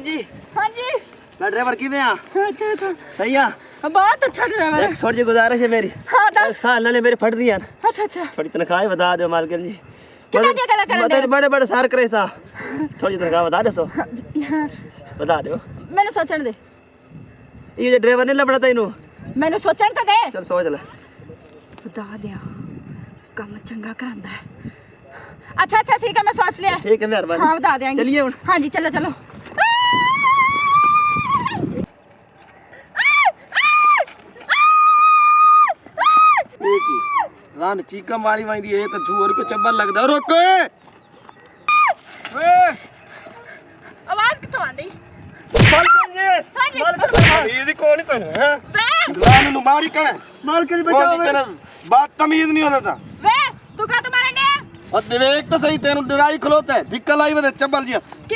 जी। हाँ जी। मैं ड्राइवर किवें आ? सही आ? बहुत अच्छा ड्राइवर है। थोड़ी जी गुजारिश है मेरी। हाँ दस साल नाले मेरे फट दी यार। अच्छा अच्छा। थोड़ी तनख्वाह बता दो मालकिन जी। कितना दिया करा कर बड़े बड़े सार करे सा। थोड़ी तनख्वाह बता दे सो। बता दो। मैंने सोचने दे। ये जो ड्राइवर नहीं लबड़ा तैनू। मैंने सोचने तो दे। चल सोच ले। बता दिया काम चंगा करांदा है। अच्छा अच्छा ठीक है मैं सोच लिया। ठीक है मेहरबानी। हाँ बता देंगे। चलिए हुन। हाँ जी चलो चलो। रान चीका मारी वाई दी है तो झूर को चब्बल लगदा रुक ए आवाज कितों आंदी? मालकिन जी मालकिन जी कौन है हैं रान नु मारी कने मालकिन बचाओ बात तमीज नहीं होता था वे तू का तुम्हारे ने और देख तो सही तेनु डराई खलोता है धिक्का लाई वे चब्बल जी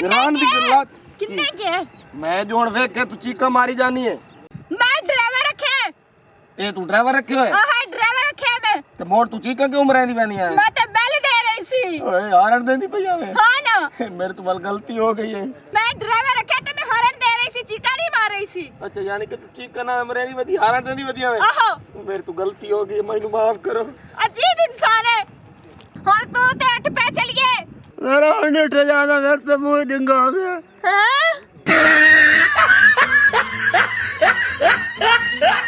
रान दी कितने के मैं जो हुन वेख के तू चीका मारी जानी है मैं ड्राइवर रखे ए तू ड्राइवर रखे है हां ड्राइवर रखे मैं ते मोड़ तू चीका क्यों मरांदी बनी है मैं तो बेल दे रही सी ओए हारन देंदी पई आवे हां ना मेरे तो बल गलती हो गई है मैं ड्राइवर रखे तो मैं हॉर्न दे रही सी चीका नहीं मार रही सी अच्छा यानी कि तू चीका ना मरेनी वदी हारन देंदी वदी आवे आहो मेरे तो गलती हो गई मैनू माफ करो अजीब इंसान है और तू ते 8 पे चलिए मेरा नेट ज्यादा मेरे तो मुंह डिंगा हो गया हां